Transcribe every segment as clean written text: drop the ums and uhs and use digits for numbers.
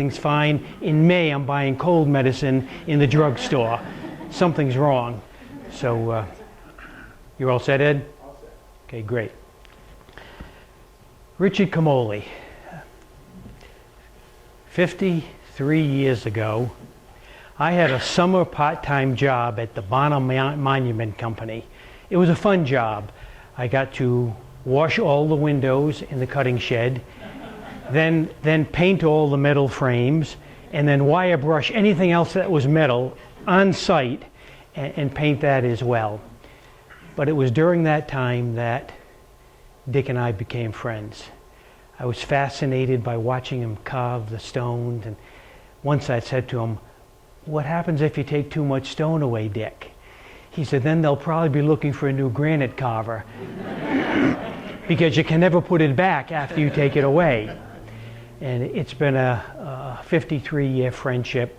everything's fine. In May, I'm buying cold medicine in the drugstore. Something's wrong. So, you're all set, Ed? All set. Okay, great. Richard Comolli. 53 years ago, I had a summer part-time job at the Bonner Monument Company. It was a fun job. I got to wash all the windows in the cutting shed, then paint all the metal frames, and then wire brush anything else that was metal on site and paint that as well. But it was during that time that Dick and I became friends. I was fascinated by watching him carve the stones, and once I said to him, "What happens if you take too much stone away, Dick?" He said, "Then they'll probably be looking for a new granite carver because you can never put it back after you take it away." And it's been a 53-year friendship.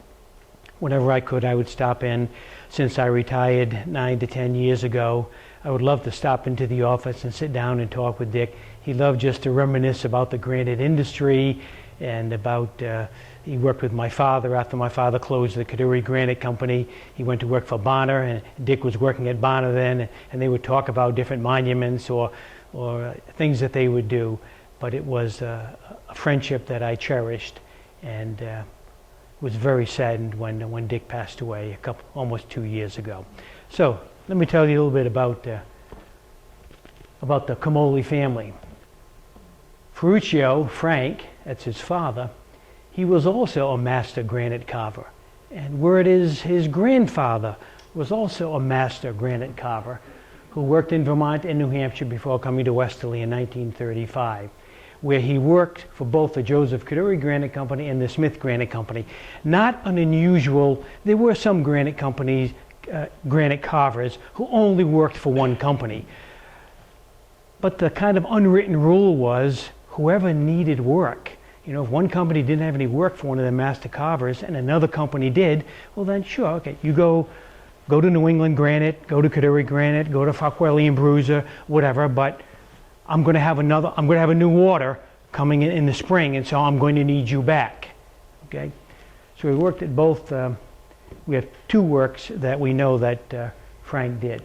Whenever I could, I would stop in. Since I retired 9 to 10 years ago, I would love to stop into the office and sit down and talk with Dick. He loved just to reminisce about the granite industry and about, he worked with my father after my father closed the Kaduri Granite Company. He went to work for Bonner, and Dick was working at Bonner then, and they would talk about different monuments or things that they would do. But it was a friendship that I cherished, and was very saddened when Dick passed away almost 2 years ago. So let me tell you a little bit about the Comolli family. Ferruccio, Frank, that's his father, he was also a master granite carver. And word is his grandfather was also a master granite carver who worked in Vermont and New Hampshire before coming to Westerly in 1935, where he worked for both the Joseph Kaduri Granite Company and the Smith Granite Company. Not an unusual, there were some granite companies, granite carvers, who only worked for one company. But the kind of unwritten rule was whoever needed work. You know, if one company didn't have any work for one of their master carvers and another company did, well then sure, okay, you go to New England Granite, go to Kaduri Granite, go to Farquharson and Bruiser, whatever, but I'm going to have a new order coming in the spring, and so I'm going to need you back. Okay, so we worked at both. We have two works that we know that Frank did.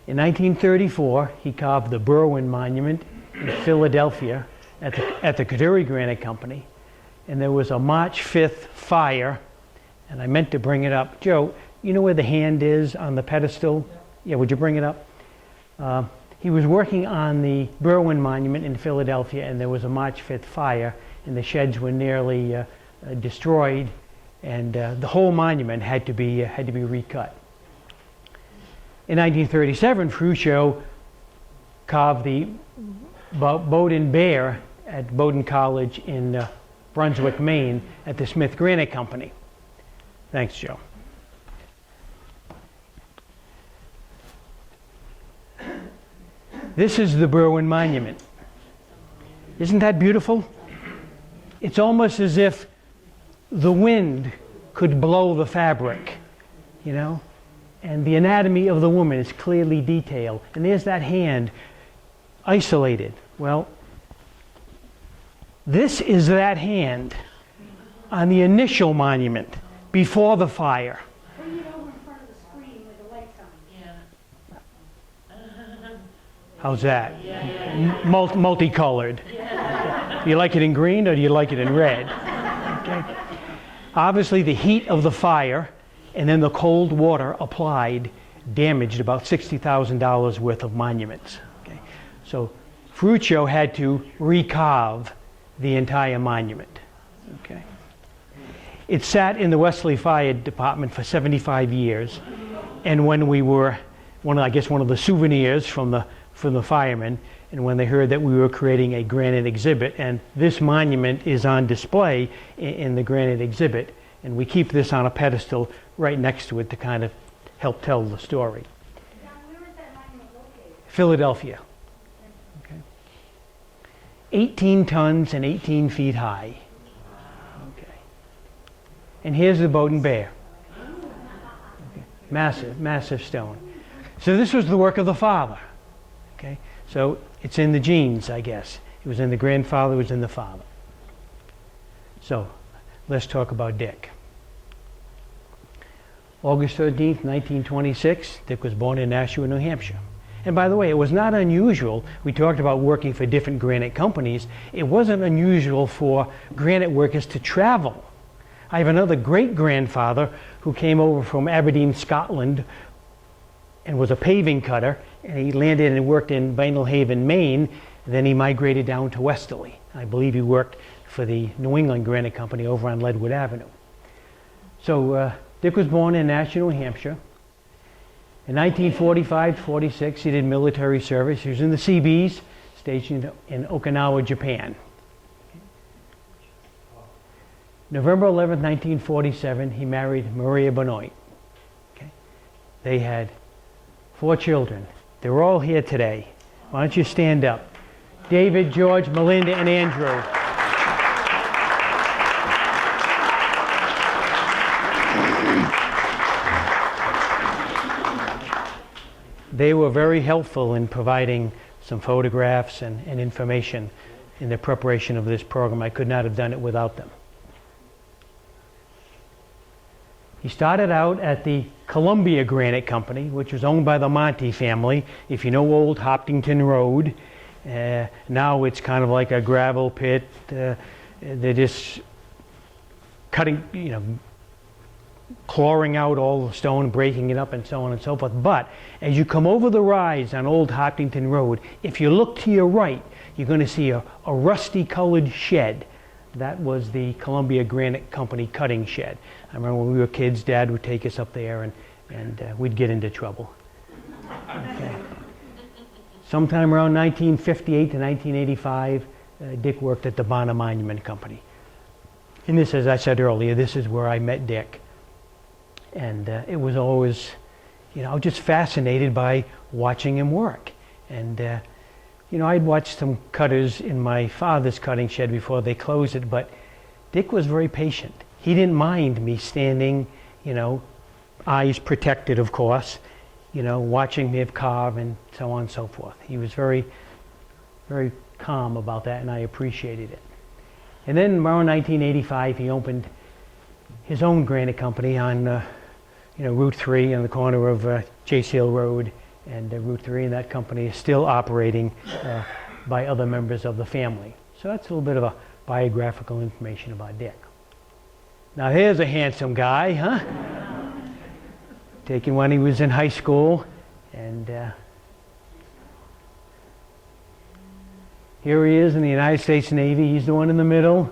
In 1934, he carved the Berwyn Monument in Philadelphia at the Kaduri Granite Company, and there was a March 5th fire, and I meant to bring it up. Joe, you know where the hand is on the pedestal? Yeah, would you bring it up? He was working on the Berwyn Monument in Philadelphia, and there was a March 5th fire, and the sheds were nearly destroyed, and the whole monument had to be recut. In 1937, Ferruccio carved the Bowdoin Bear at Bowdoin College in Brunswick, Maine, at the Smith Granite Company. Thanks, Joe. This is the Berwyn Monument. Isn't that beautiful? It's almost as if the wind could blow the fabric, you know? And the anatomy of the woman is clearly detailed. And there's that hand isolated. Well, this is that hand on the initial monument before the fire. Bring it over in front of the screen with the lights on. Yeah. How's that? Multicolored. Do you like it in green or do you like it in red? Okay. Obviously, the heat of the fire and then the cold water applied damaged about $60,000 worth of monuments. Okay. So Ferruccio had to recarve the entire monument. Okay. It sat in the Westerly Fire Department for 75 years, and when we were one of the souvenirs from the firemen, and when they heard that we were creating a granite exhibit, and this monument is on display in the granite exhibit, and we keep this on a pedestal right next to it to kind of help tell the story. Now, where is that monument located? Philadelphia. Okay. 18 tons and 18 feet high. Okay. And here's the Bowdoin Bear. Okay. Massive, massive stone. So this was the work of the father. Okay. So it's in the genes, I guess. It was in the grandfather, it was in the father. So let's talk about Dick. August 13th, 1926, Dick was born in Nashua, New Hampshire. And by the way, it was not unusual. We talked about working for different granite companies. It wasn't unusual for granite workers to travel. I have another great-grandfather who came over from Aberdeen, Scotland, and was a paving cutter, and he landed and worked in Vinyl Haven, Maine. Then he migrated down to Westerly. I believe he worked for the New England Granite Company over on Leadwood Avenue. So Dick was born in Nashua, New Hampshire. In 1945-46, he did military service. He was in the Seabees, stationed in Okinawa, Japan. November 11, 1947, he married Maria Benoit. Okay. They had 4 children. They're all here today. Why don't you stand up? David, George, Melinda, and Andrew. They were very helpful in providing some photographs and information in the preparation of this program. I could not have done it without them. He started out at the Columbia Granite Company, which was owned by the Monte family. If you know Old Hopkinton Road, now it's kind of like a gravel pit. They're just cutting, clawing out all the stone, breaking it up, and so on and so forth. But as you come over the rise on Old Hopkinton Road, if you look to your right, you're going to see a rusty-colored shed. That was the Columbia Granite Company cutting shed. I remember when we were kids, Dad would take us up there, and we'd get into trouble. Okay. Sometime around 1958 to 1985, Dick worked at the Bonner Monument Company. And this, as I said earlier, this is where I met Dick. And it was always, just fascinated by watching him work. And, I'd watched some cutters in my father's cutting shed before they closed it, but Dick was very patient. He didn't mind me standing, eyes protected, of course, watching me carve and so on and so forth. He was very, very calm about that, and I appreciated it. And then around 1985, he opened his own granite company on Route 3 on the corner of Chase Hill Road and Route 3, and that company is still operating by other members of the family. So that's a little bit of a biographical information about Dick. Now here's a handsome guy, huh? Taken when he was in high school, and here he is in the United States Navy. He's the one in the middle,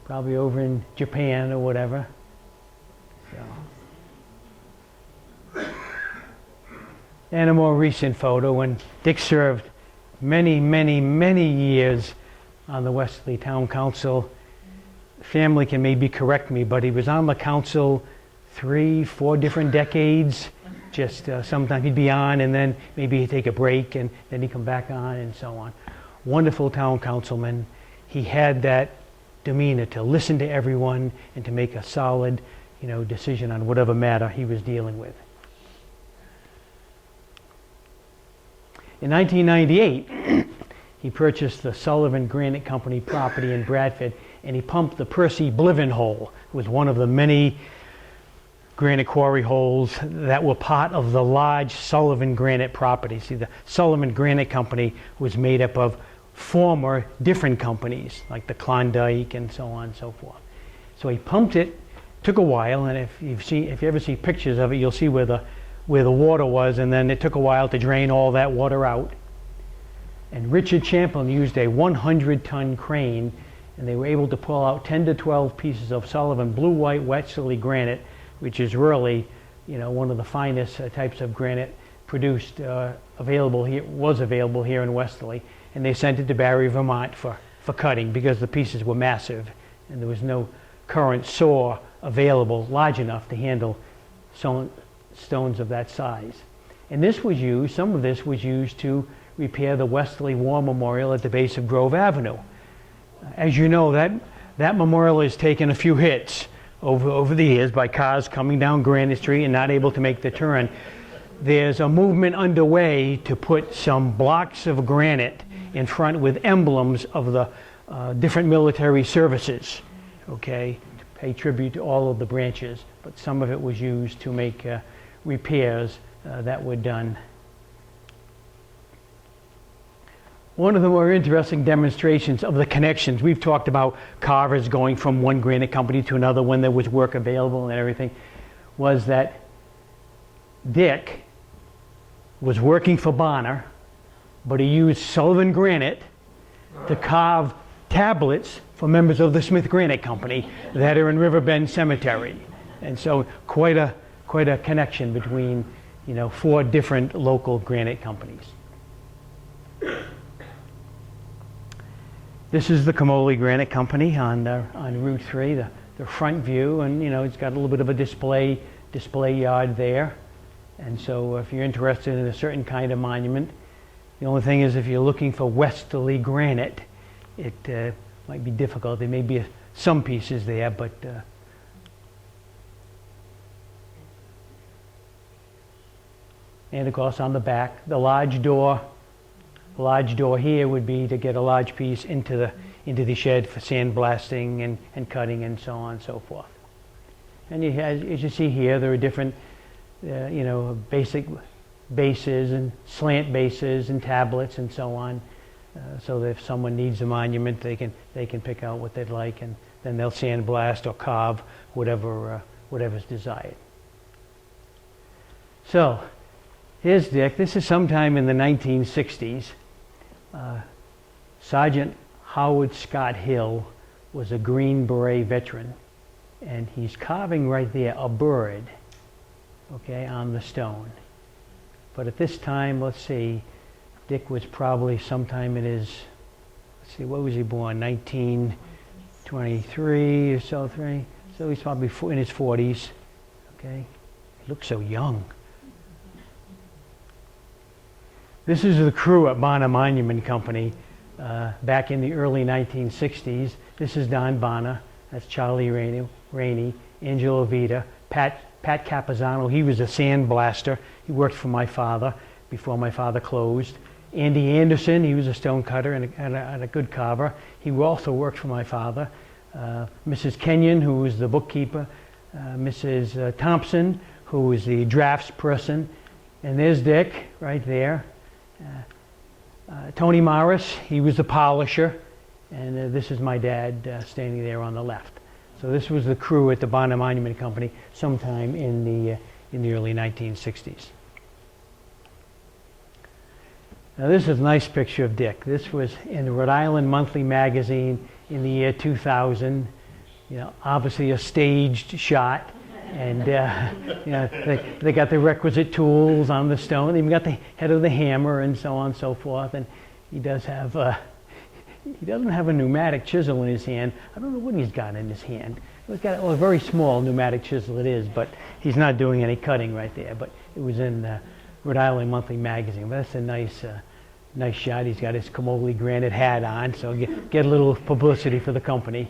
probably over in Japan or whatever. So. And a more recent photo when Dick served many, many, many years on the Westerly Town Council. Family can maybe correct me, but he was on the council 3-4 different decades. Just sometimes he'd be on, and then maybe he'd take a break, and then he'd come back on, and so on. Wonderful town councilman. He had that demeanor to listen to everyone and to make a solid, decision on whatever matter he was dealing with. In 1998, he purchased the Sullivan Granite Company property in Bradford, and he pumped the Percy Bliven hole. It was one of the many granite quarry holes that were part of the large Sullivan Granite property. See, the Sullivan Granite Company was made up of former different companies, like the Klondike and so on and so forth. So he pumped it, took a while, and if you ever see pictures of it, you'll see where the water was, and then it took a while to drain all that water out. And Richard Champlin used a 100-ton crane, and they were able to pull out 10 to 12 pieces of Sullivan blue-white Westerly granite, which is really, one of the finest types of granite produced, available here in Westerly. And they sent it to Barre, Vermont for cutting because the pieces were massive, and there was no current saw available large enough to handle stones of that size. And this was used, some of this was used to repair the Westerly War Memorial at the base of Grove Avenue. As you know, that memorial has taken a few hits over the years by cars coming down Granite Street and not able to make the turn. There's a movement underway to put some blocks of granite in front with emblems of different military services, okay, to pay tribute to all of the branches, but some of it was used to make repairs that were done. One of the more interesting demonstrations of the connections, we've talked about carvers going from one granite company to another when there was work available and everything, was that Dick was working for Bonner, but he used Sullivan granite to carve tablets for members of the Smith Granite Company that are in Riverbend Cemetery. And so quite a connection between, 4 different local granite companies. This is the Comolli Granite Company on Route 3, the front view, and it's got a little bit of a display yard there. And so if you're interested in a certain kind of monument, the only thing is if you're looking for westerly granite, it might be difficult. There may be some pieces there, but and of course on the back, the large door here would be to get a large piece into the shed for sandblasting and cutting and so on and so forth. And as you see here, there are different, basic bases and slant bases and tablets and so on. So that if someone needs a monument, they can pick out what they'd like, and then they'll sandblast or carve whatever's desired. So here's Dick. This is sometime in the 1960s. Sergeant Howard Scott Hill was a Green Beret veteran, and he's carving right there a bird, okay, on the stone. But at this time, let's see, Dick was probably sometime in his, what was he born, 1923 or so, so he's probably in his 40s, okay? He looks so young. This is the crew at Bonner Monument Company back in the early 1960s. This is Don Bonner, that's Charlie Rainey, Angelo Vita, Pat Capizano. He was a sandblaster. He worked for my father before my father closed. Andy Anderson, he was a stone cutter and a good carver. He also worked for my father. Mrs. Kenyon, who was the bookkeeper. Mrs. Thompson, who was the drafts person. And there's Dick right there. Tony Morris, he was the polisher. And this is my dad standing there on the left. So this was the crew at the Bonner Monument Company sometime in the early 1960s. Now this is a nice picture of Dick. This was in the Rhode Island Monthly Magazine in the year 2000. Obviously a staged shot, and they got the requisite tools on the stone. They even got the head of the hammer and so on and so forth. And he does have he doesn't have a pneumatic chisel in his hand. I don't know what he's got in his hand. He's got a very small pneumatic chisel it is, but he's not doing any cutting right there. But it was in Rhode Island Monthly Magazine. But that's a nice shot. He's got his Comolli granite hat on, so get a little publicity for the company.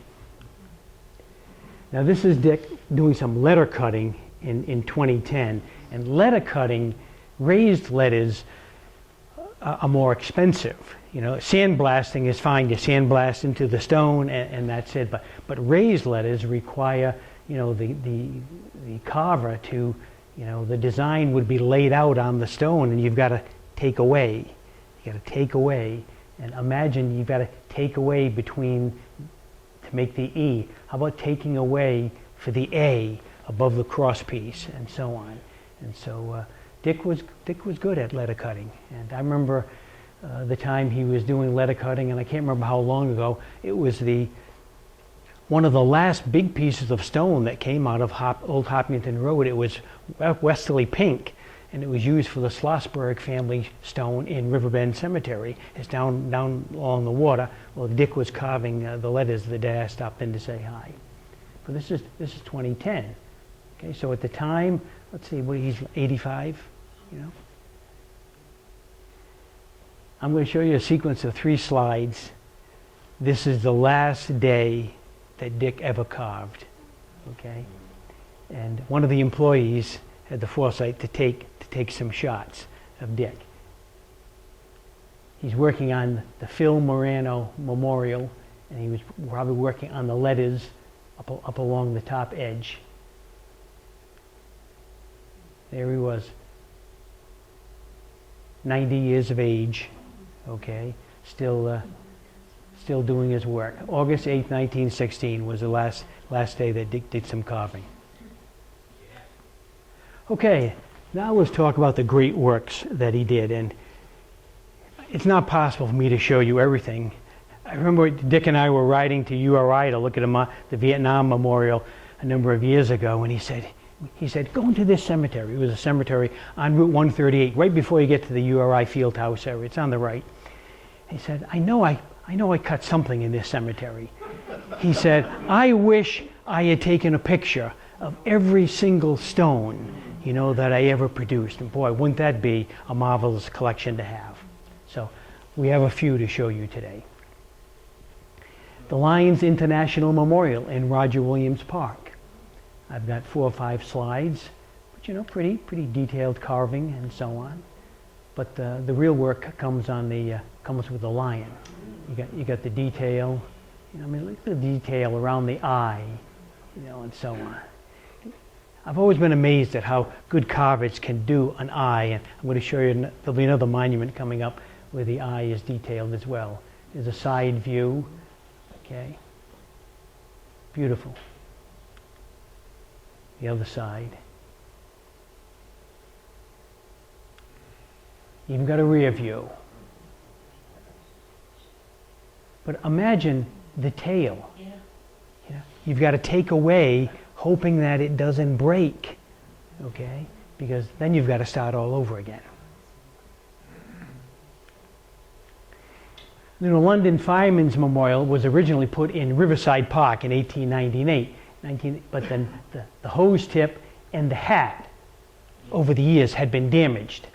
Now this is Dick doing some letter cutting in 2010. And letter cutting, raised letters are more expensive. Sandblasting is fine. You sandblast into the stone and that's it. But raised letters require, the carver to, the design would be laid out on the stone, and you've got to take away. You got to take away, and imagine you've got to take away between to make the E. How about taking away for the A above the cross piece, and so on. And so Dick was good at letter cutting, and I remember the time he was doing letter cutting, and I can't remember how long ago. It was one of the last big pieces of stone that came out of Old Hopkinton Road. It was westerly pink, and it was used for the Schlossberg family stone in Riverbend Cemetery. It's down along the water. Well, Dick was carving the letters the day I stopped in to say hi. But this is 2010. Okay, so at the time, let's see, he's 85, I'm going to show you a sequence of 3 slides. This is the last day that Dick ever carved, okay? And one of the employees had the foresight to take some shots of Dick. He's working on the Phil Morano Memorial and he was probably working on the letters up along the top edge. There he was, 90 years of age, okay, still doing his work. August 8, 1916 was the last day that Dick did some carving. Okay, now let's talk about the great works that he did. And it's not possible for me to show you everything. I remember Dick and I were riding to URI to look at the Vietnam Memorial a number of years ago, and he said, go into this cemetery. It was a cemetery on Route 138, right before you get to the URI field house area. It's on the right. He said, I know I cut something in this cemetery. He said, I wish I had taken a picture of every single stone, that I ever produced. And boy, wouldn't that be a marvelous collection to have. So we have a few to show you today. The Lions International Memorial in Roger Williams Park. I've got 4 or 5 slides, but pretty detailed carving and so on. But the real work comes with the lion. You got the detail. Look at the detail around the eye, and so on. I've always been amazed at how good carvers can do an eye, and I'm going to show you. There'll be another monument coming up where the eye is detailed as well. There's a side view. Okay. Beautiful. The other side. Even got a rear view. But imagine the tail. You've got to take away, hoping that it doesn't break, okay? Because then you've got to start all over again. The London Firemen's Memorial was originally put in Riverside Park in 1898, but then the hose tip and the hat over the years had been damaged.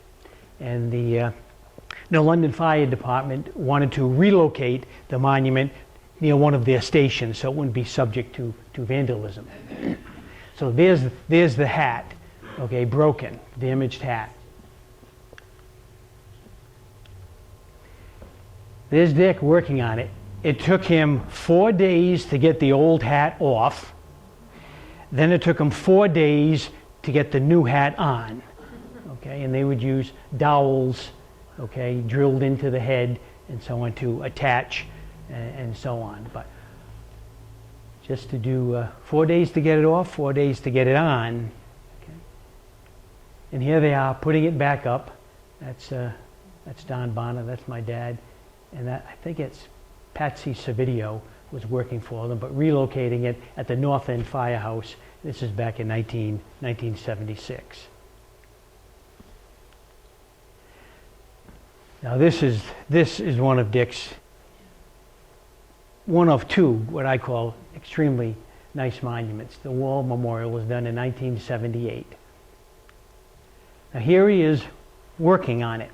And the London Fire Department wanted to relocate the monument near one of their stations so it wouldn't be subject to vandalism. So there's the hat, okay, broken, damaged hat. There's Dick working on it. It took him 4 days to get the old hat off. Then it took him 4 days to get the new hat on. Okay, and they would use dowels, okay, drilled into the head and so on to attach and so on. But just to do 4 days to get it off, 4 days to get it on. Okay. And here they are putting it back up. That's Don Bonner, that's my dad. And I think it's Patsy Savidio was working for them, but relocating it at the North End Firehouse. This is back in 1976. Now this is one of Dick's, one of 2 what I call extremely nice monuments. The wall memorial was done in 1978. Now here he is working on it.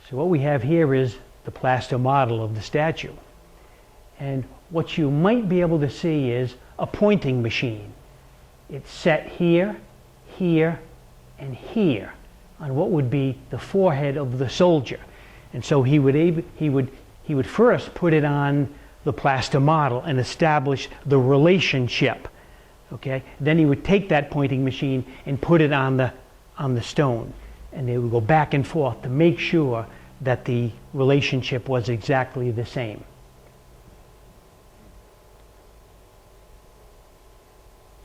So what we have here is the plaster model of the statue. And what you might be able to see is a pointing machine. It's set here, here, and here on what would be the forehead of the soldier. And so he would first put it on the plaster model and establish the relationship. Okay? Then he would take that pointing machine and put it on the stone. And they would go back and forth to make sure that the relationship was exactly the same.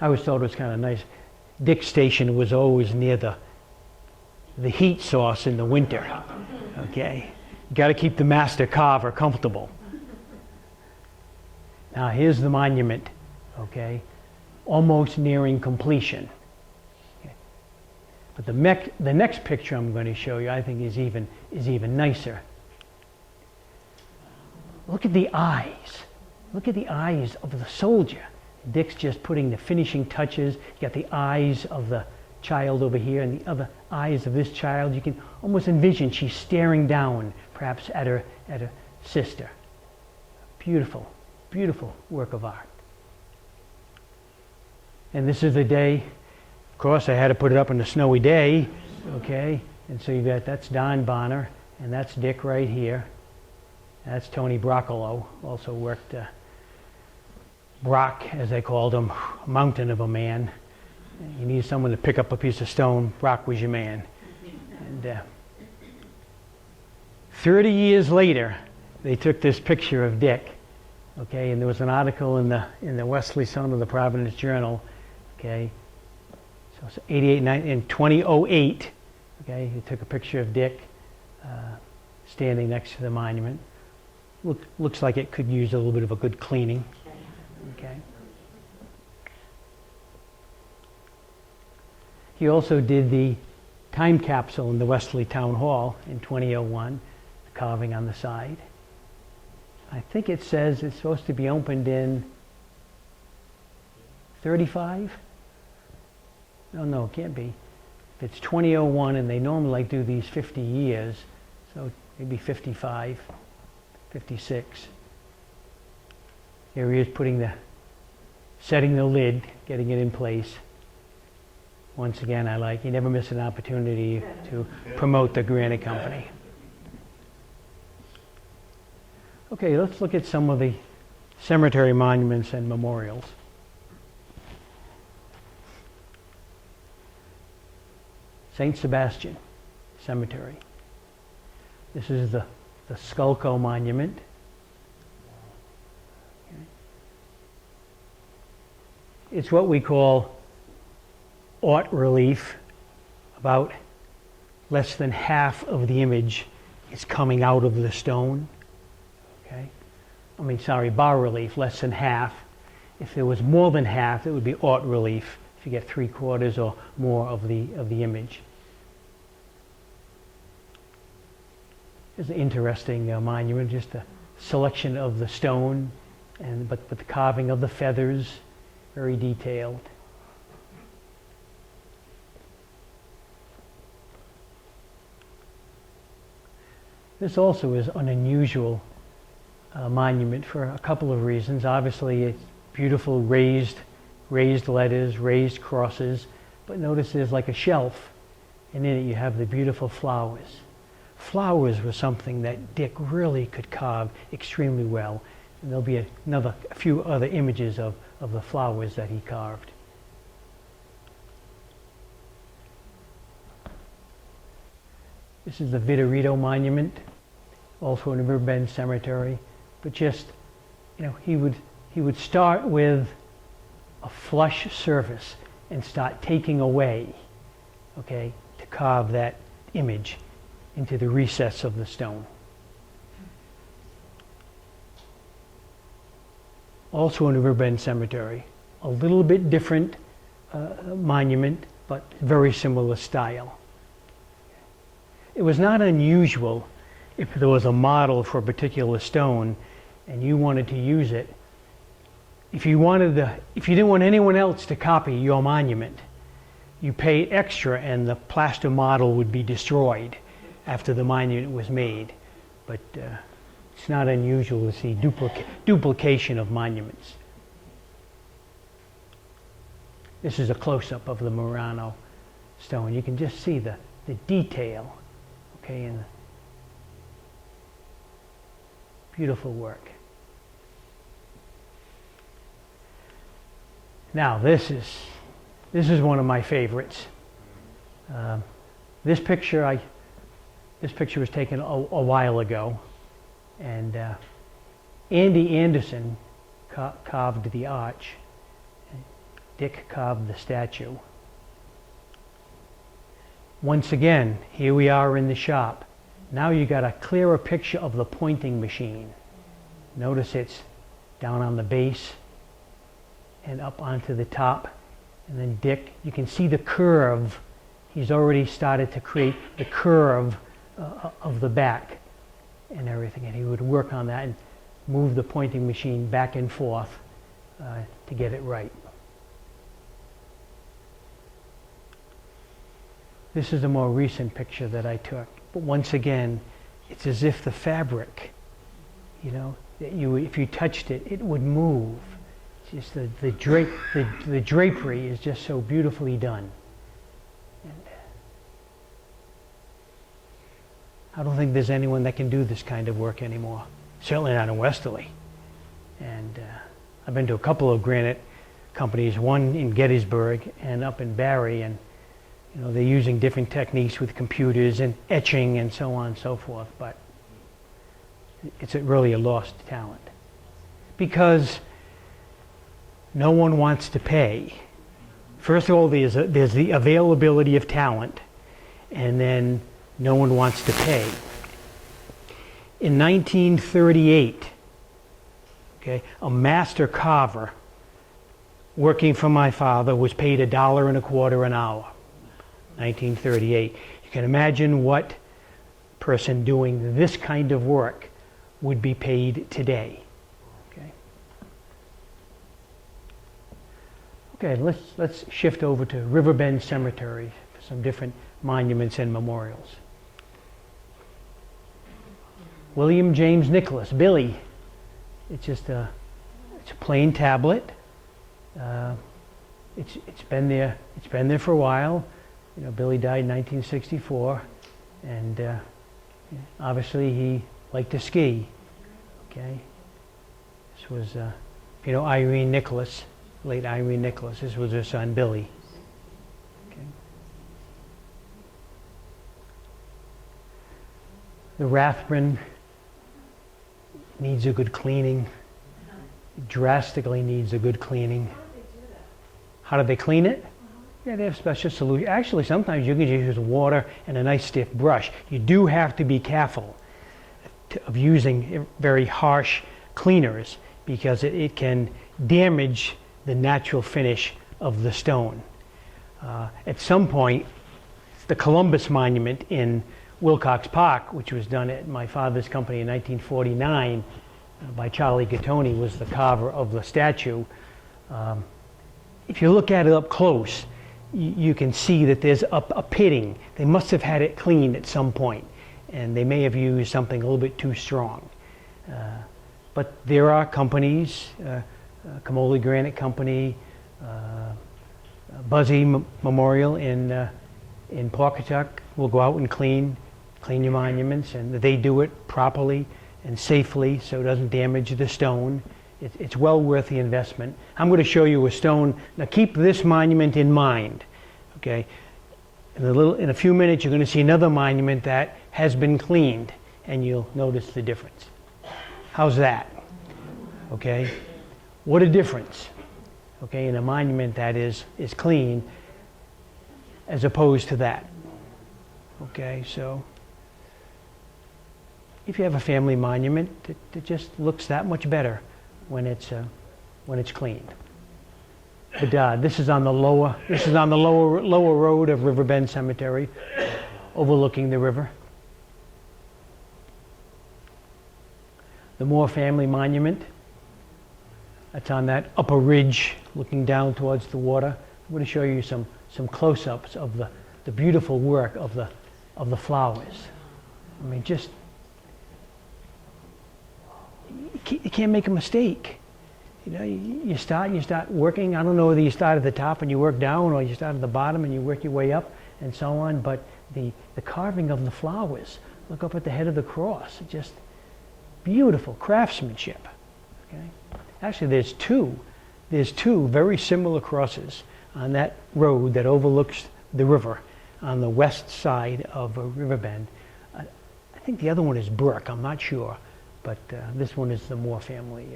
I always thought it was kind of nice. Dick's station was always near the heat source in the winter. Okay, got to keep the master carver comfortable. Now here's the monument. Okay, almost nearing completion. Okay. But the next picture I'm going to show you, I think, is even nicer. Look at the eyes. Look at the eyes of the soldier. Dick's just putting the finishing touches. You got the eyes of the child over here and the other eyes of this child. You can almost envision she's staring down, perhaps at her sister. Beautiful, beautiful work of art. And this is the day, of course I had to put it up on a snowy day, okay? And so that's Don Bonner, and that's Dick right here. That's Tony Broccolo, also worked Brock, as they called him, a mountain of a man. You need someone to pick up a piece of stone. Brock was your man. And 30 years later, they took this picture of Dick. Okay, and there was an article in the Wesley Sun of the Providence Journal. Okay, so it's 88, in 2008. Okay, he took a picture of Dick standing next to the monument. Looks like it could use a little bit of a good cleaning. Okay. He also did the time capsule in the Wesley Town Hall in 2001, the carving on the side. I think it says it's supposed to be opened in 35? No, it can't be. If it's 2001 and they normally like do these 50 years, so maybe 55, 56. Here he is setting the lid, getting it in place. Once again, you never miss an opportunity to promote the granite company. Okay, let's look at some of the cemetery monuments and memorials. St. Sebastian Cemetery. This is the Skulko Monument. Okay. It's what we call haute relief. About less than half of the image is coming out of the stone. Okay. Bas relief, less than half. If there was more than half, it would be haute relief. If you get 3/4 or more of the image. It's an interesting monument, just a selection of the stone, but the carving of the feathers, very detailed. This also is an unusual monument for a couple of reasons. Obviously, it's beautiful raised letters, raised crosses, but notice there's like a shelf, and in it you have the beautiful flowers. Flowers were something that Dick really could carve extremely well, and there'll be a few other images of the flowers that he carved. This is the Vitorito Monument, also in Riverbend Cemetery, but just, he would start with a flush surface and start taking away, okay, to carve that image into the recess of the stone. Also in the Riverbend Cemetery, a little bit different monument, but very similar style. It was not unusual if there was a model for a particular stone and you wanted to use it. If you didn't want anyone else to copy your monument, you paid extra and the plaster model would be destroyed after the monument was made. But it's not unusual to see duplication of monuments. This is a close-up of the Murano stone. You can just see the detail, okay, and the beautiful work. Now this is one of my favorites. This picture was taken a while ago, and Andy Anderson carved the arch. Dick carved the statue. Once again, here we are in the shop. Now you got a clearer picture of the pointing machine. Notice it's down on the base and up onto the top. And then Dick, you can see the curve. He's already started to create the curve of the back and everything. And he would work on that and move the pointing machine back and forth to get it right. This is a more recent picture that I took. But once again, it's as if the fabric, that if you touched it, it would move. It's just the drapery is just so beautifully done. And I don't think there's anyone that can do this kind of work anymore. Certainly not in Westerly. And I've been to a couple of granite companies, one in Gettysburg and up in Barrie, and they're using different techniques with computers and etching and so on and so forth, but it's really a lost talent because no one wants to pay. First of all, there's the availability of talent, and then no one wants to pay. In 1938, okay, a master carver working for my father was paid $1.25 an hour. 1938. You can imagine what person doing this kind of work would be paid today. Okay, let's shift over to Riverbend Cemetery for some different monuments and memorials. William James Nicholas, Billy. It's just it's a plain tablet. It's been there for a while. Billy died in 1964, and obviously he liked to ski. Okay, this was Irene Nicholas. Late Irene Nicholas. This was her son, Billy. Okay. The Rathburn needs a good cleaning. It drastically needs a good cleaning. How do they clean it? Yeah, they have special solutions. Actually, sometimes you can just use water and a nice stiff brush. You do have to be careful of using very harsh cleaners because it can damage the natural finish of the stone. At some point, the Columbus Monument in Wilcox Park, which was done at my father's company in 1949 by Charlie Gattoni, was the carver of the statue. If you look at it up close, you can see that there's a pitting. They must have had it cleaned at some point, and they may have used something a little bit too strong. But there are companies, Comolli Granite Company, Buzzy Memorial in Pawcatuck will go out and clean your monuments, and they do it properly and safely so it doesn't damage the stone. It's well worth the investment. I'm going to show you a stone. Now keep this monument in mind, okay? In a few minutes you're going to see another monument that has been cleaned, and you'll notice the difference. How's that? Okay? What a difference, okay, in a monument that is clean as opposed to that. Okay, so if you have a family monument, it just looks that much better when it's cleaned. But this is on the lower road of Riverbend Cemetery, overlooking the river. The Moore family monument. That's on that upper ridge looking down towards the water. I'm going to show you some close-ups of the beautiful work of the flowers. I mean, just you can't make a mistake. You start working. I don't know whether you start at the top and you work down, or you start at the bottom and you work your way up, and so on. But the carving of the flowers. Look up at the head of the cross. Just beautiful craftsmanship. Okay. Actually, there's two very similar crosses on that road that overlooks the river on the west side of Riverbend. I think the other one is Burke, I'm not sure, but this one is the Moore family.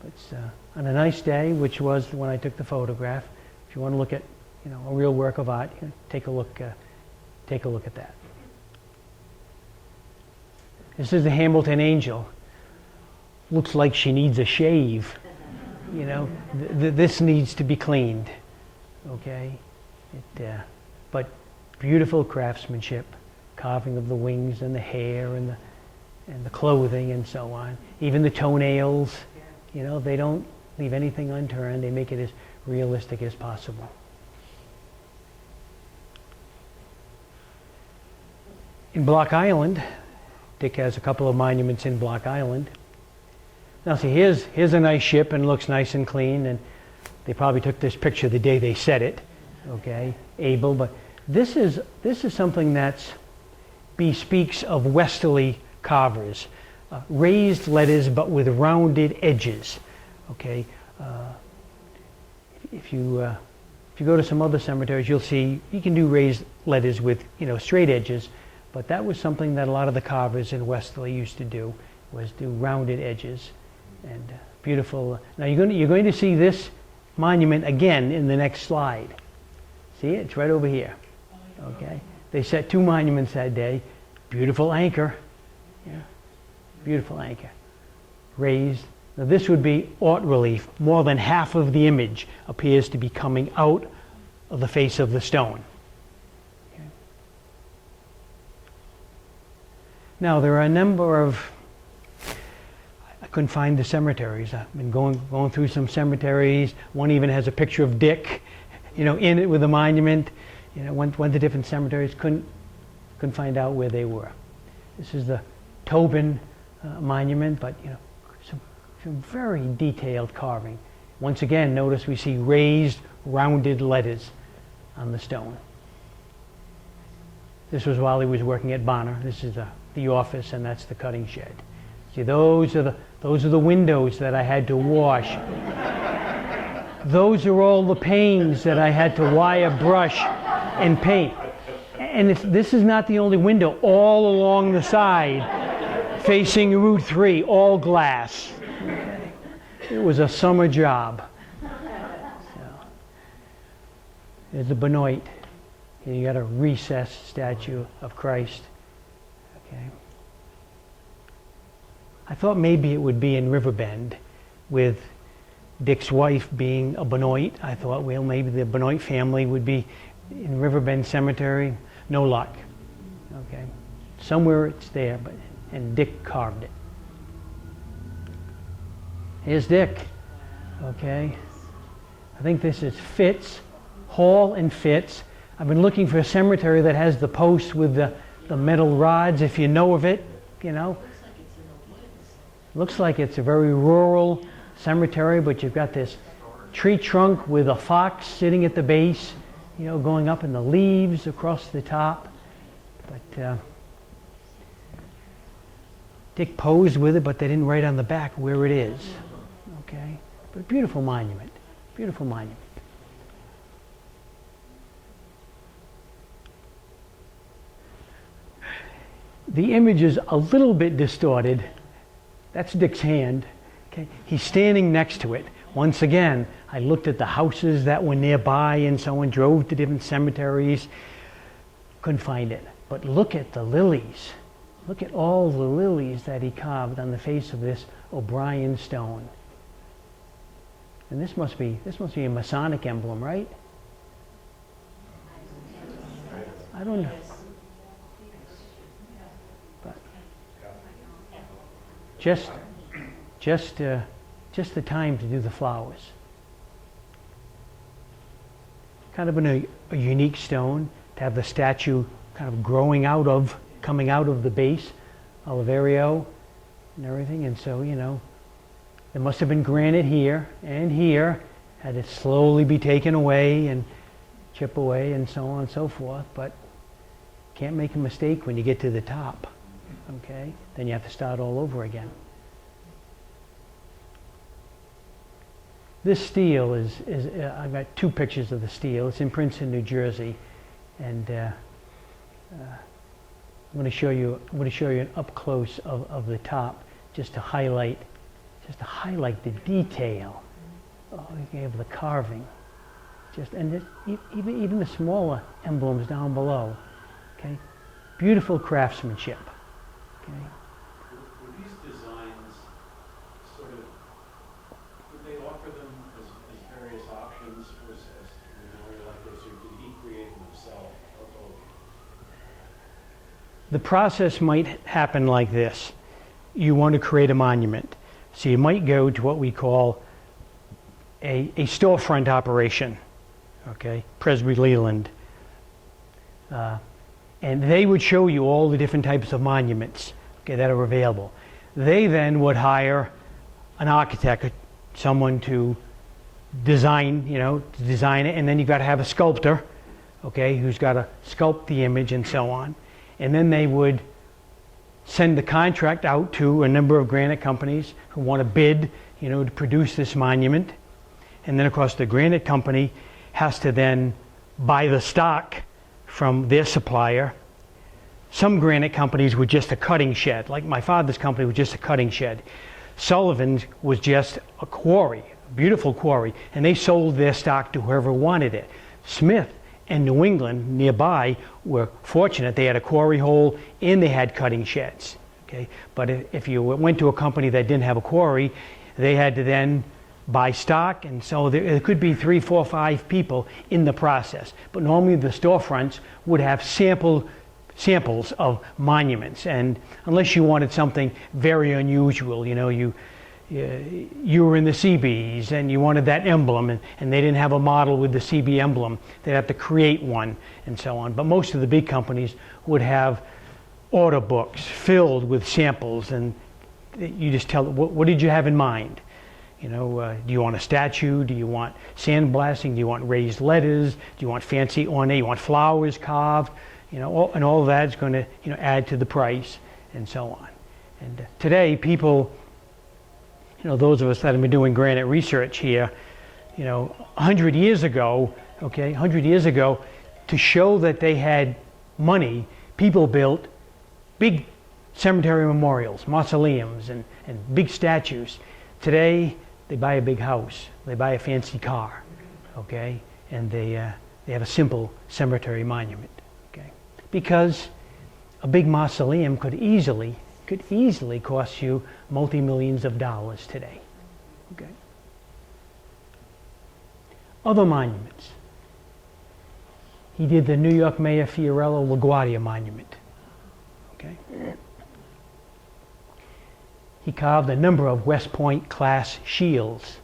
It's on a nice day, which was when I took the photograph. If you want to look at a real work of art, take a look at that. This is the Hamilton Angel. Looks like she needs a shave. This needs to be cleaned. Okay, but beautiful craftsmanship, carving of the wings and the hair and the clothing and so on. Even the toenails, they don't leave anything unturned. They make it as realistic as possible. In Block Island, Dick has a couple of monuments in Block Island. Now see, here's a nice ship and looks nice and clean, and they probably took this picture the day they set it, okay, able, but this is something that bespeaks of westerly carvers. Raised letters but with rounded edges. Okay, if you go to some other cemeteries, you'll see you can do raised letters with straight edges, but that was something that a lot of the carvers in Westerly used to do, was do rounded edges. And beautiful. Now you're going to see this monument again in the next slide. See it? It's right over here. Okay. They set 2 monuments that day. Beautiful anchor. Yeah. Beautiful anchor. Raised. Now this would be haute relief. More than half of the image appears to be coming out of the face of the stone. Okay. Now there are a number of, I couldn't find the cemeteries. I've been going through some cemeteries. One even has a picture of Dick, in it with a monument. Went to different cemeteries, couldn't find out where they were. This is the Tobin monument, but some very detailed carving. Once again, notice we see raised, rounded letters on the stone. This was while he was working at Bonner. This is the office, and that's the cutting shed. See, those are the windows that I had to wash. Those are all the panes that I had to wire brush and paint. And this is not the only window. All along the side, facing Route 3, all glass. Okay. It was a summer job. So, there's the Benoit. You got a recessed statue of Christ. Okay. I thought maybe it would be in Riverbend, with Dick's wife being a Benoit. I thought, well, maybe the Benoit family would be in Riverbend Cemetery. No luck. Okay, somewhere it's there, and Dick carved it. Here's Dick. Okay, I think this is Fitz, Hall and Fitz. I've been looking for a cemetery that has the posts with the metal rods. If you know of it, Looks like it's a very rural cemetery, but you've got this tree trunk with a fox sitting at the base, going up in the leaves across the top. But Dick posed with it, but they didn't write on the back where it is. Okay, but beautiful monument, beautiful monument. The image is a little bit distorted. That's Dick's hand. Okay, he's standing next to it. Once again, I looked at the houses that were nearby and so on, drove to different cemeteries, couldn't find it. But look at the lilies. Look at all the lilies that he carved on the face of this O'Brien stone. And this must be a Masonic emblem, right? I don't know. But just the time to do the flowers. Kind of a unique stone to have the statue kind of coming out of the base, Oliverio and everything. And so, there must have been granite here and here, had it slowly be taken away and chip away and so on and so forth. But can't make a mistake when you get to the top. Okay? Then you have to start all over again. This stele is I've got 2 pictures of the stele. It's in Princeton, New Jersey, and I'm going to show you an up close of the top, just to highlight the detail of the carving. Even the smaller emblems down below. Okay, beautiful craftsmanship. Okay. Were these designs sort of, did they offer them as various options, or as in a way like this, or did he create them himself, or both? The process might happen like this. You want to create a monument. So you might go to what we call a storefront operation, okay, Presby Leland. And they would show you all the different types of monuments, okay, that are available. They then would hire an architect, someone to design it, and then you've got to have a sculptor, okay, who's got to sculpt the image and so on. And then they would send the contract out to a number of granite companies who want to bid, to produce this monument. And then, of course, the granite company has to then buy the stock from their supplier. Some granite companies were just a cutting shed, like my father's company was just a cutting shed. Sullivan's was just a quarry, a beautiful quarry, and they sold their stock to whoever wanted it. Smith and New England nearby were fortunate. They had a quarry hole and they had cutting sheds. Okay? But if you went to a company that didn't have a quarry, they had to then buy stock, and so there could be 3, 4, 5 people in the process. But normally the storefronts would have samples of monuments, and unless you wanted something very unusual, you were in the Seabees and you wanted that emblem, and they didn't have a model with the CB emblem, they'd have to create one and so on. But most of the big companies would have order books filled with samples, and you just tell them, what did you have in mind? Do you want a statue? Do you want sandblasting? Do you want raised letters? Do you want fancy ornate? You want flowers carved? And all of that is going to add to the price and so on. And today, people, those of us that have been doing granite research here, 100 years ago, to show that they had money, people built big cemetery memorials, mausoleums, and big statues. Today, they buy a big house, they buy a fancy car, and they have a simple cemetery monument, because a big mausoleum could easily cost you multi-millions of dollars today. Other monuments. He did the New York Mayor Fiorello LaGuardia monument. He carved a number of West Point class shields.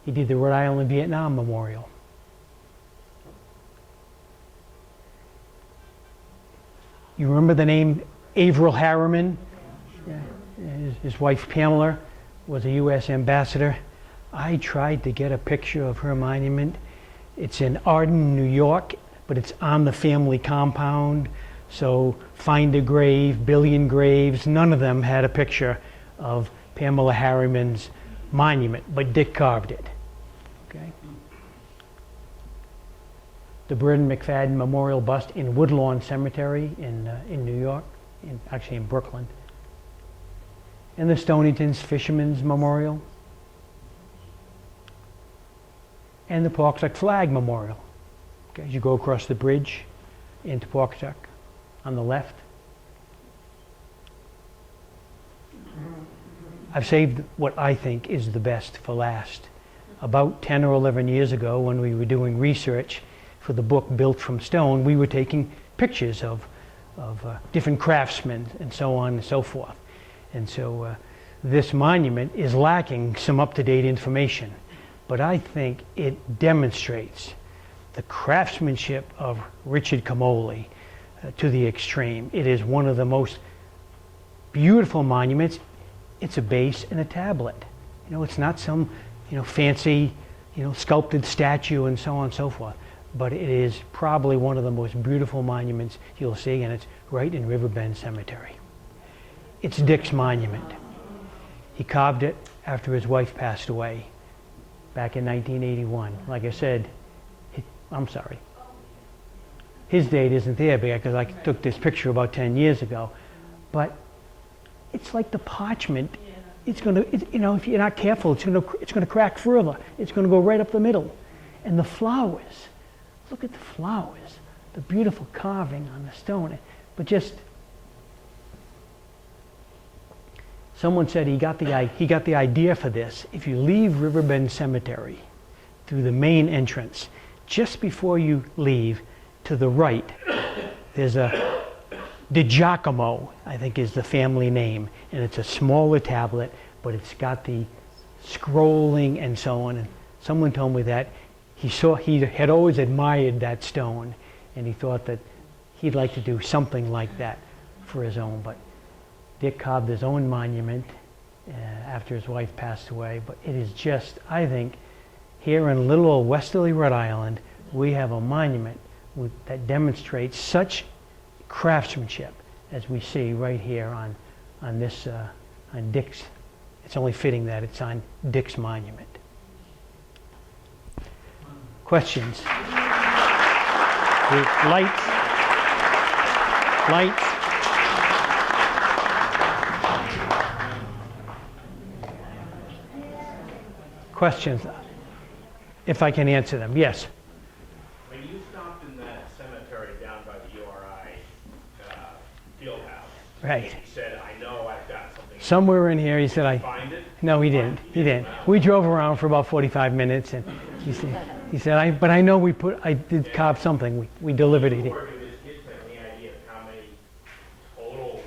He did the Rhode Island Vietnam Memorial. You remember the name Averell Harriman? Yeah. His wife Pamela was a U.S. ambassador. I tried to get a picture of her monument. It's in Arden, New York, but it's on the family compound. So Find a Grave, Billion Graves, none of them had a picture of Pamela Harriman's monument, but Dick carved it. The Braden McFadden Memorial Bust in Woodlawn Cemetery in New York, actually in Brooklyn. And the Stonington's Fisherman's Memorial. And the Pawcatuck Flag Memorial. As you go across the bridge into Pawcatuck on the left. I've saved what I think is the best for last. About 10 or 11 years ago, when we were doing research for the book Built from Stone, we were taking pictures of different craftsmen and so on and so forth. And so this monument is lacking some up-to-date information, but I think it demonstrates the craftsmanship of Richard Comolli to the extreme. It is one of the most beautiful monuments. It's a base and a tablet. It's not some fancy sculpted statue and so on and so forth. But it is probably one of the most beautiful monuments you'll see, and it's right in Riverbend Cemetery. It's Dick's monument. He carved it after his wife passed away back in 1981. Like I said, I'm sorry. His date isn't there because I took this picture about 10 years ago. But it's like the parchment. It's going to, if you're not careful, it's going to crack further. It's going to go right up the middle. And the flowers. Look at the flowers, the beautiful carving on the stone. But just, someone said he got the idea for this. If you leave Riverbend Cemetery through the main entrance, just before you leave, to the right, there's a DiGiacomo, I think is the family name, and it's a smaller tablet, but it's got the scrolling and so on. And someone told me that he had always admired that stone, and he thought that he'd like to do something like that for his own. But Dick carved his own monument after his wife passed away. But it is just, I think, here in little old Westerly, Rhode Island, we have a monument that demonstrates such craftsmanship as we see right here on on Dick's. It's only fitting that it's on Dick's monument. Questions? Lights? Lights? Questions? If I can answer them, yes. When you stopped in that cemetery down by the URI field house, Right. he said, I know I've got something. Somewhere in here, he said, Find it? No, he didn't. He didn't. We drove around for about 45 minutes, and he said, but I know I did carve something. We delivered it. Or do his kids have any idea of how many total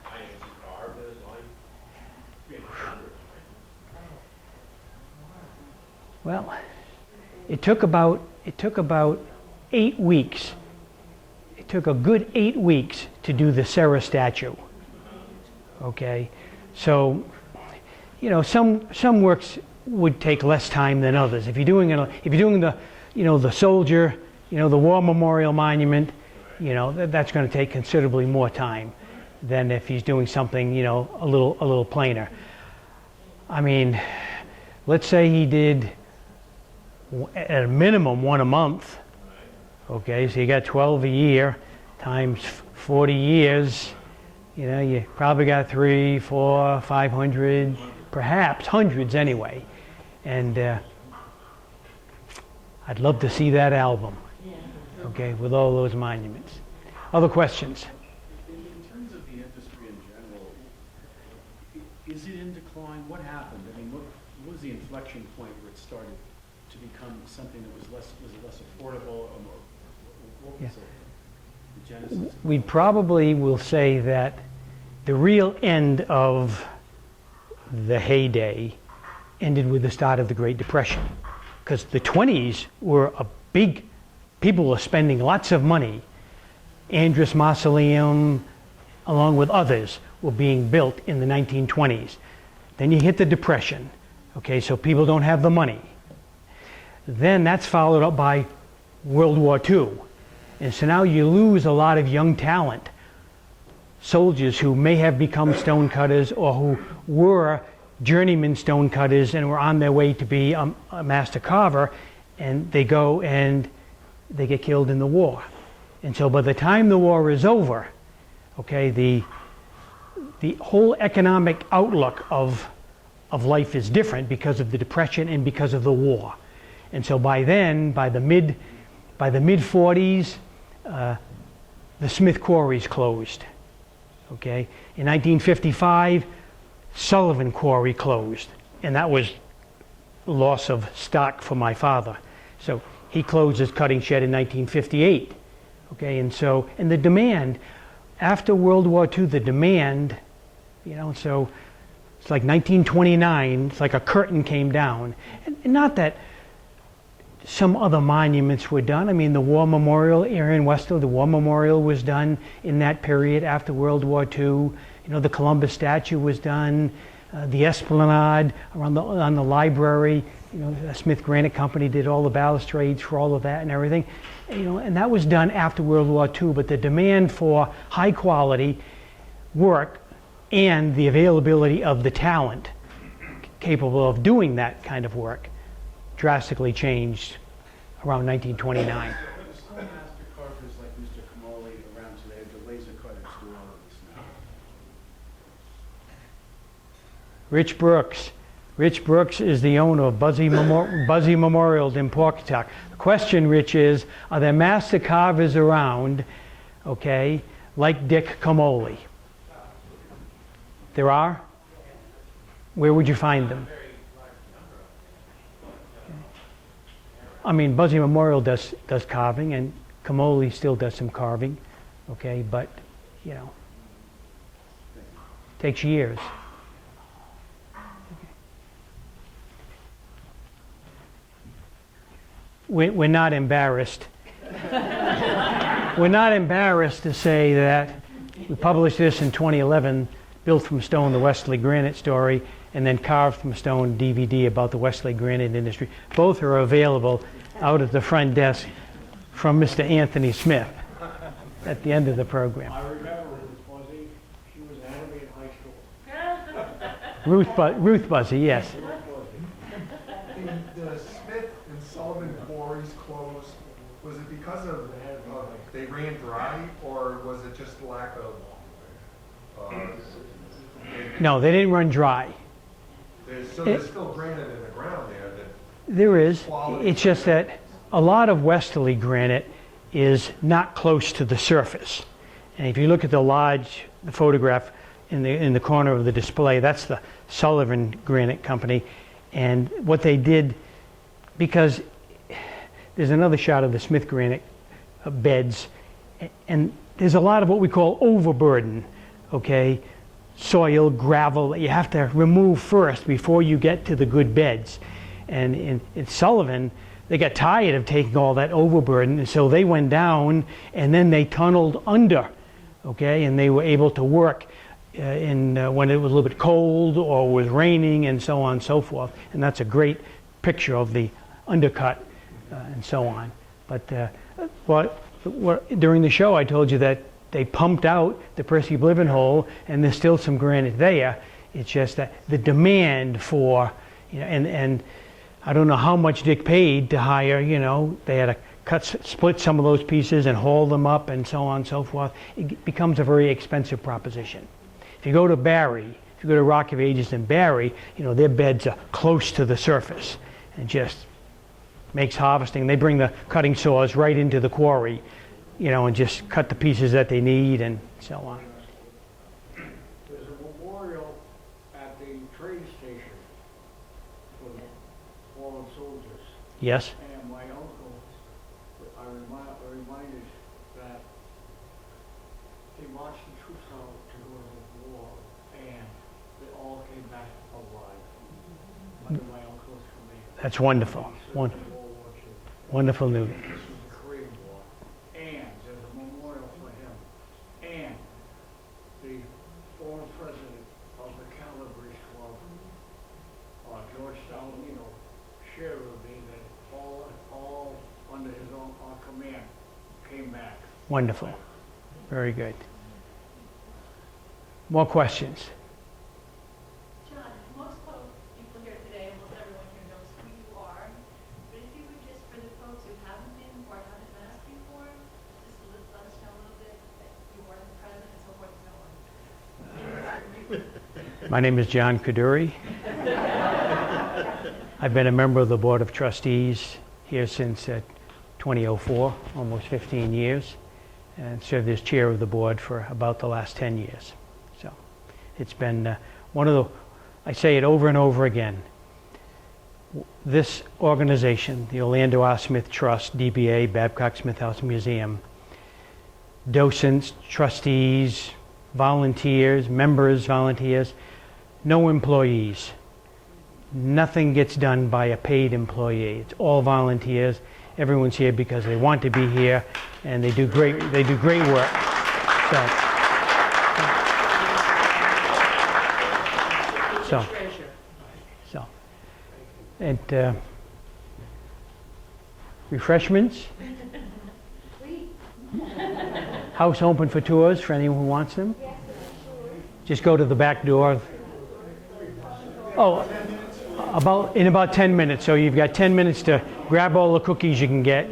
items he carved in his life? 300, right? Well, it took about 8 weeks. It took a good 8 weeks to do the Sarah statue. Okay, so some works would take less time than others. If you're doing the soldier, the war memorial monument, that's going to take considerably more time than if he's doing something a little plainer. I mean, let's say he did at a minimum one a month. Okay, so you got 12 a year times 40 years. You probably got 300, 400, 500, perhaps hundreds anyway. And I'd love to see that album, okay, with all those monuments. Other questions? In terms of the industry in general, is it in decline? What happened? I mean, what was the inflection point where it started to become something that was it less affordable? What was the genesis? We probably will say that the real end of the heyday ended with the start of the Great Depression, because the 20s were a big, people were spending lots of money. Andrus Mausoleum, along with others, were being built in the 1920s. Then you hit the Depression, okay, so people don't have the money. Then that's followed up by World War II. And so now you lose a lot of young talent, soldiers who may have become stonecutters or who were journeyman stonecutters and were on their way to be a master carver, and they go and they get killed in the war. And so by the time the war is over, okay, the whole economic outlook of life is different because of the Depression and because of the war. And so by then, by the mid 40s, the Smith quarries closed. Okay, in 1955, Sullivan Quarry closed, and that was loss of stock for my father. So he closed his cutting shed in 1958. Okay, and the demand after World War II, the demand, so it's like 1929. It's like a curtain came down, and not that some other monuments were done. I mean, the War Memorial here in Westfield, the War Memorial was done in that period after World War II. The Columbus statue was done. The Esplanade on the library, the Smith Granite Company did all the balustrades for all of that and everything. And that was done after World War II, but the demand for high quality work and the availability of the talent capable of doing that kind of work drastically changed around 1929. There's still master carvers like Mr. Comolli around today, the laser cutters do all of this now. Rich Brooks. Rich Brooks is the owner of Buzzy Memorial in Pawcatuck. The question, Rich, is, are there master carvers around, okay, like Dick Comolli? There are? Where would you find them? I mean, Buzzy Memorial does carving, and Comolli still does some carving, okay, but, takes years. We're not embarrassed. We're not embarrassed to say that we published this in 2011, Built from Stone, the Wesley Granite Story, and then Carved from Stone DVD about the Wesley Granite industry. Both are available out at the front desk from Mr. Anthony Smith at the end of the program. I remember Ms. Fuzzy, she was an enemy in high school. Ruth Buzzy, yes. The Smith and Sullivan quarries closed, was it because of they ran dry, or was it just lack of? No, they didn't run dry. There's still granite in the ground there. There is. It's just that a lot of westerly granite is not close to the surface. And if you look at the photograph in the corner of the display, that's the Sullivan Granite Company. And what they did, because there's another shot of the Smith granite beds, and there's a lot of what we call overburden, okay? Soil, gravel that you have to remove first before you get to the good beds. And in Sullivan, they got tired of taking all that overburden, and so they went down and then they tunneled under, okay? And they were able to work when it was a little bit cold or was raining and so on and so forth. And that's a great picture of the undercut and so on. But during the show, I told you that they pumped out the Percy Bliven hole, and there's still some granite there. It's just that the demand for, and I don't know how much Dick paid to hire, they had to split some of those pieces and haul them up and so on and so forth. It becomes a very expensive proposition. If you go to Barry, if you go to Rock of Ages in Barry, their beds are close to the surface and just makes harvesting. They bring the cutting saws right into the quarry, and just cut the pieces that they need and so on. There's a memorial at the train station for the fallen soldiers. Yes? And my uncle, I reminded that he marched the troops out to go to the war, and they all came back alive. Under my uncle's command. That's wonderful. He served in World War II. Wonderful news. This was the Korean War. And there's a memorial for him. And the former president of the Calabria Club, George Salamino, shared with me that all under his own command came back. Wonderful. Very good. More questions? John, most people here today, almost everyone here knows who you are, but if you would just, for the folks who haven't been or haven't met us before, just let us know a little bit that you are the president and so forth and so on. My name is John Kaduri. I've been a member of the Board of Trustees here since 2004, almost 15 years, and served as chair of the board for about the last 10 years. So it's been one of the, I say it over and over again, this organization, the Orlando R. Smith Trust, DBA, Babcock-Smith House Museum, docents, trustees, volunteers, members, volunteers, no employees. Nothing gets done by a paid employee. It's all volunteers. Everyone's here because they want to be here, and they do great work. So, and refreshments. House open for tours for anyone who wants them. Just go to the back door. Oh, in about 10 minutes. So you've got 10 minutes to grab all the cookies you can get